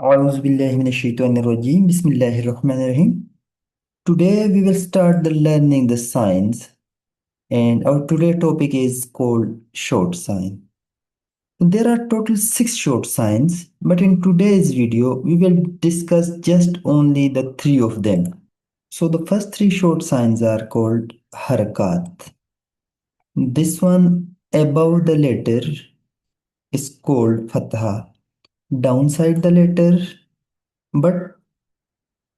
أعوذ بالله من الشيطان الرجيم. بسم الله الرحمن الرحيم. Today we will start the learning the signs, and our today topic is called short sign. There are total 6 short signs, but in today's video we will discuss just only the 3 of them. So the first 3 short signs are called Harakaat. This one above the letter is called Fatha. Downside the letter, but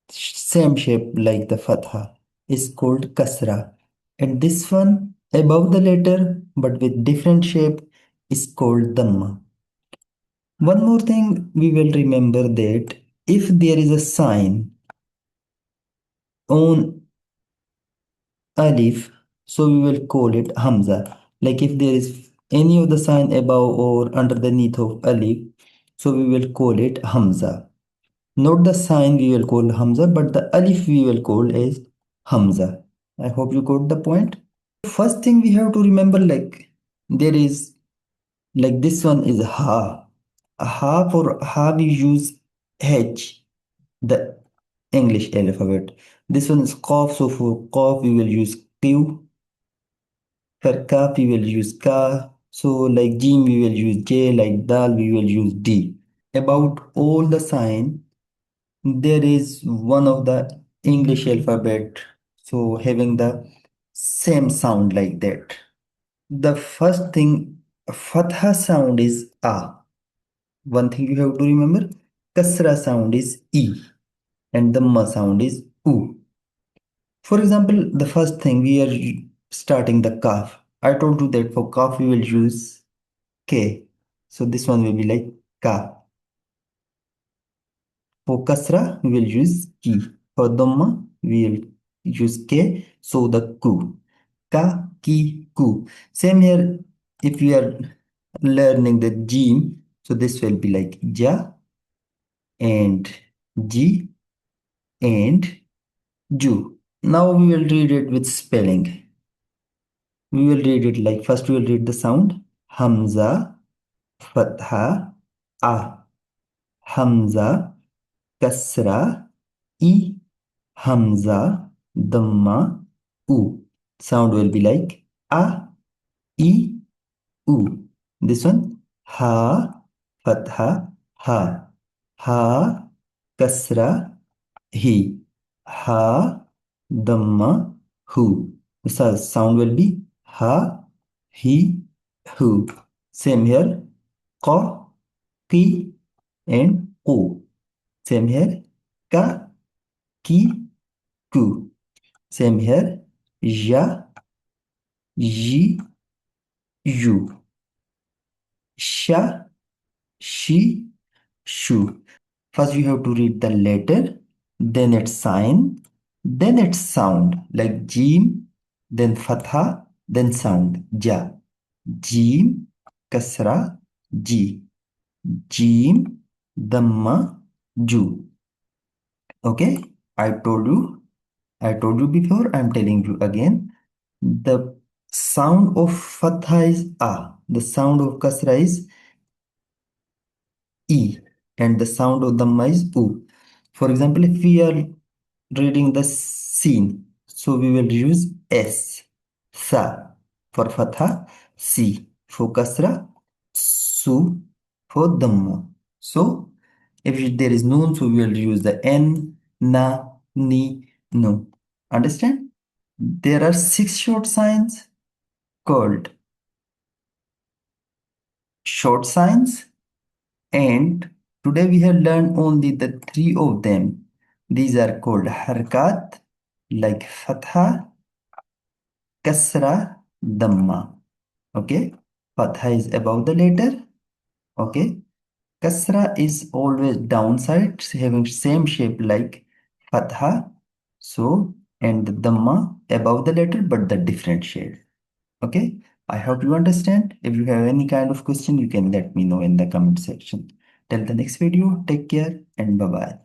same shape like the Fatha is called Kasra. And this one above the letter but with different shape is called Damma. One more thing we will remember that if there is a sign on alif, so we will call it Hamza. Like if there is any of the sign above or underneath of alif, so we will call it Hamza. Not the sign we will call Hamza, but the alif we will call as Hamza. I hope you got the point. First thing we have to remember, like there is like this one is Ha. Ha, for Ha we use H, the English alphabet. This one is Qaf, so for Qaf we will use Q. For Kaf we will use Ka. So like Jim we will use J, like Dal we will use D. About all the sign, there is one of the English alphabet, so having the same sound like that. The first thing, Fatha sound is A. One thing you have to remember, Kasra sound is E, and the Ma sound is U. For example, the first thing we are starting the Kaf. I told you that for Kaf we will use K. So this one will be like Ka. For Kasra, we will use Ki. For Dhamma, we will use K. So the Ku. Ka, Ki, Ku. Same here, if we are learning the Jim, so this will be like Ja and Ji and Ju. Now we will read it with spelling. We will read it like first we will read the sound Hamza, Fatha, A. Hamza, Kasra, E. Hamza, Damma, U. Sound will be like A, E, U. This one, Ha, Fatha, Ha. Ha, Kasra, He. Ha, Damma, Hu. The sound will be Ha, He, Hu. Same here, Qa, Ki, and Ku. Same here, Ka, Ki, Ku. Same here. Ja, ji, you. Sha, she, shu. First you have to read the letter, then its sign, then its sound like jim, then fatha, then sound ja. Jim, kasra, ji. Jim, damma, ju. Okay, I told you before, I'm telling you again. The sound of fatha is A. The sound of kasra is E. And the sound of dhamma is U. For example, if we are reading the scene, so we will use S. Sa. For fatha, Si. For kasra, Su. For dhamma. So, if there is noon, so we will use the N, Na, Ni, No. Understand? There are 6 short signs called short signs, and today we have learned only the 3 of them. These are called Harakaat, like Fatha, Kasra, Damma. Okay, Fatha is above the letter. Okay, Kasra is always downside, having same shape like Fatha. So, and the Damma above the letter, but the different shape. Okay, I hope you understand. If you have any kind of question, you can let me know in the comment section. Till the next video, take care and bye bye.